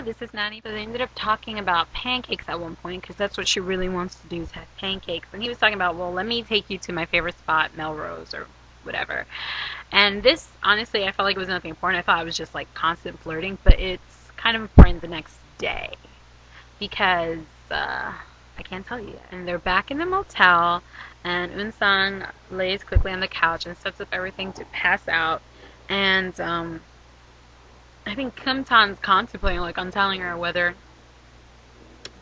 Hello, this is Nani. So they ended up talking about pancakes at one point because that's what she really wants to do is have pancakes. And he was talking about, well, let me take you to my favorite spot, Melrose or whatever. And this, honestly, I felt like it was nothing important. I thought it was just like constant flirting, but it's kind of important the next day because I can't tell you yet. And they're back in the motel, and Eun-sang lays quickly on the couch and sets up everything to pass out. And I think Kim Tan's contemplating like on telling her whether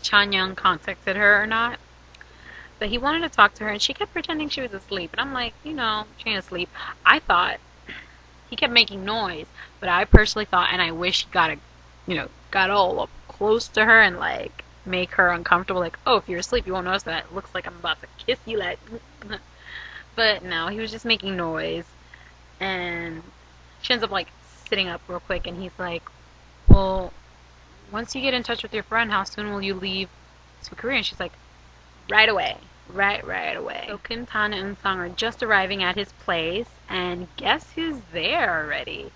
Chan-young contacted her or not. But he wanted to talk to her, and she kept pretending she was asleep. And I'm like, she ain't asleep. I thought he kept making noise, but I personally thought, and I wish he got all up close to her and like make her uncomfortable. Like, oh, if you're asleep, you won't notice that it looks like I'm about to kiss you. Like, but no, he was just making noise, and she ends up like sitting up real quick, and he's like, well, once you get in touch with your friend, how soon will you leave to Korea? And she's like, right away. Right away. So Kim Tan and Eun-sang are just arriving at his place, and guess who's there already?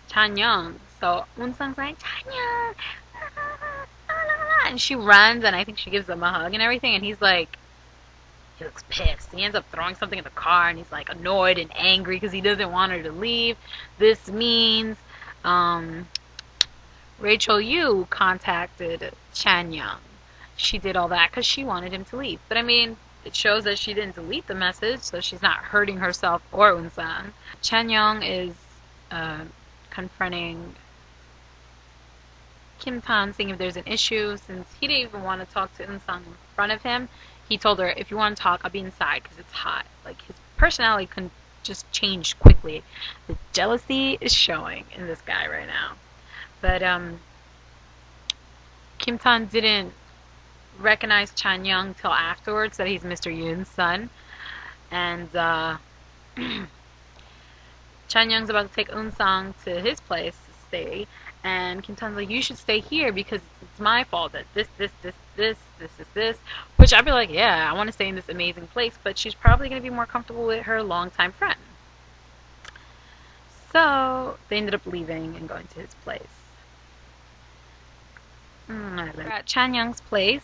Chan-young. So Eun-sang's like, Chan-young, and she runs, and I think she gives him a hug and everything, and he's like, he looks pissed. He ends up throwing something in the car, and he's like annoyed and angry because he doesn't want her to leave. This means Rachel Yu contacted Chan-young. She did all that because she wanted him to leave. But I mean, it shows that she didn't delete the message, so she's not hurting herself or Eun-sang. Chan-young is confronting Kim Tan, seeing if there's an issue, since he didn't even want to talk to Eun-sang in front of him. He told her, if you want to talk, I'll be inside because it's hot. Like, his personality can just change quickly. The jealousy is showing in this guy right now. But Kim Tan didn't recognize Chan-young till afterwards that he's Mr. Yoon's son. And Chan-young's about to take Eun-sang to his place to stay. And Kim Tan's like, you should stay here because it's my fault that this, which I'd be like, yeah, I want to stay in this amazing place, but she's probably going to be more comfortable with her longtime friend. So they ended up leaving and going to his place. They're at Chan-young's place,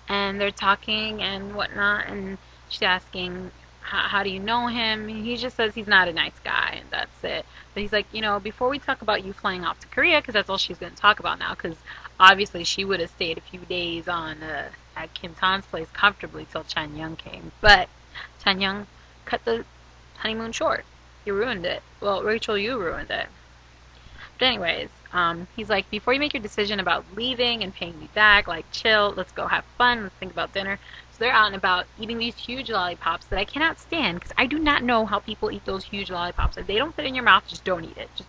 and they're talking and whatnot, and she's asking, how do you know him? He just says he's not a nice guy, and that's it. But he's like, before we talk about you flying off to Korea, because that's all she's going to talk about now, because obviously she would have stayed a few days at Kim Tan's place comfortably till Chan-young came. But Chan-young cut the honeymoon short. He ruined it. Well, Rachel, you ruined it. But anyways, he's like, before you make your decision about leaving and paying me back, like, chill, let's go have fun, let's think about dinner. So they're out and about eating these huge lollipops that I cannot stand because I do not know how people eat those huge lollipops. If they don't fit in your mouth, just don't eat it. Just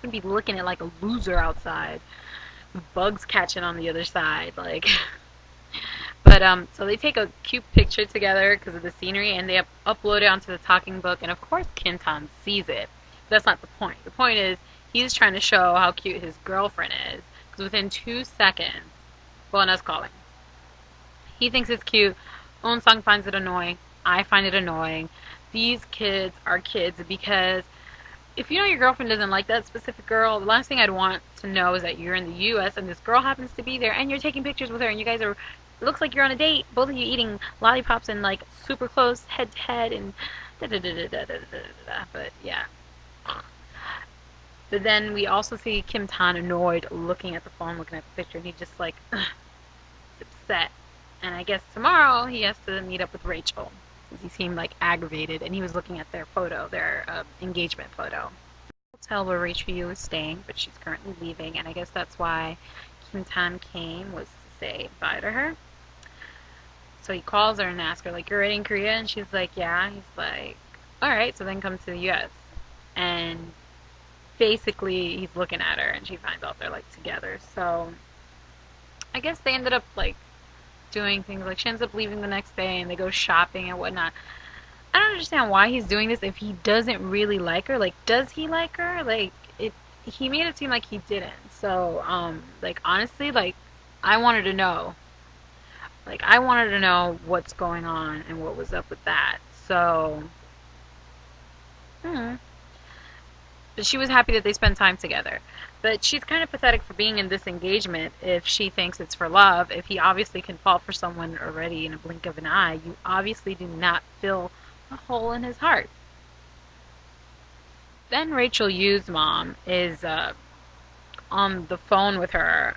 you're gonna be looking at like a loser outside with bugs catching on the other side, like. But so they take a cute picture together because of the scenery, and they upload it onto the talking book, and of course Kim Tan sees it. But that's not the point. The point is he's trying to show how cute his girlfriend is because within 2 seconds, Bona's calling. He thinks it's cute. Eun-sang finds it annoying. I find it annoying. These kids are kids because if you know your girlfriend doesn't like that specific girl, the last thing I'd want to know is that you're in the U.S. and this girl happens to be there and you're taking pictures with her and you guys are, it looks like you're on a date, both of you eating lollipops and like super close head to head and but yeah. But then we also see Kim Tan annoyed looking at the phone, looking at the picture, and he's just like, upset. And I guess tomorrow he has to meet up with Rachel since he seemed like aggravated and he was looking at their photo, their engagement photo. Hotel where Rachel Yu is staying, but she's currently leaving, and I guess that's why Kim Tan came, was to say bye to her. So he calls her and asks her, like, you're ready in Korea? And she's like, yeah. He's like, alright, so then come to the U.S. And basically he's looking at her and she finds out they're like together. So I guess they ended up like doing things, like she ends up leaving the next day and they go shopping and whatnot. I don't understand why he's doing this if he doesn't really like her. Like, does he like her? Like, he made it seem like he didn't. So like, honestly, like, I wanted to know. Like, I wanted to know what's going on and what was up with that. So But she was happy that they spent time together. But she's kind of pathetic for being in this engagement if she thinks it's for love. If he obviously can fall for someone already in a blink of an eye, you obviously do not fill a hole in his heart. Then Rachel Yu's mom is on the phone with her,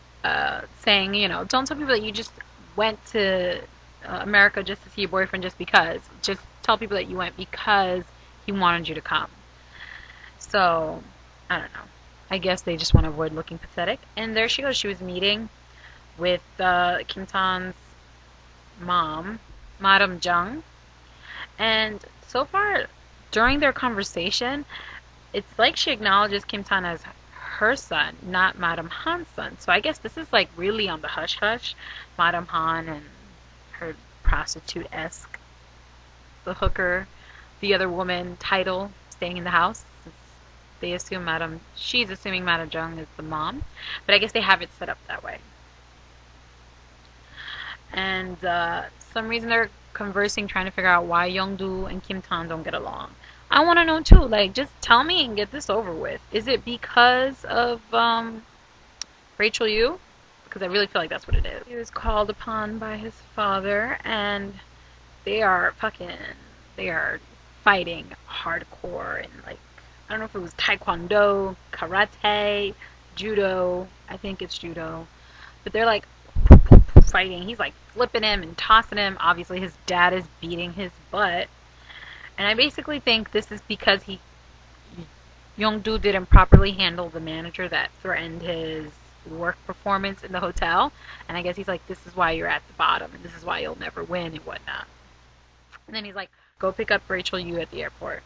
saying, don't tell people that you just went to America just to see your boyfriend just because. Just tell people that you went because he wanted you to come. So, I don't know. I guess they just want to avoid looking pathetic. And there she goes. She was meeting with Kim Tan's mom, Madam Jung. And so far, during their conversation, it's like she acknowledges Kim Tan as her son, not Madam Han's son. So I guess this is like really on the hush hush. Madam Han and her prostitute-esque, the hooker, the other woman title staying in the house. They assume she's assuming Madam Jung is the mom, but I guess they have it set up that way. And some reason they're conversing, trying to figure out why Youngdu and Kim Tan don't get along. I want to know too. Like, just tell me and get this over with. Is it because of Rachel Yu? Because I really feel like that's what it is. He was called upon by his father, and they are fighting hardcore and like, I don't know if it was taekwondo, karate, judo. I think it's judo. But they're like fighting. He's like flipping him and tossing him. Obviously his dad is beating his butt. And I basically think this is because Youngdu didn't properly handle the manager that threatened his work performance in the hotel. And I guess he's like, this is why you're at the bottom, and this is why you'll never win and whatnot. And then he's like, go pick up Rachel Yu at the airport.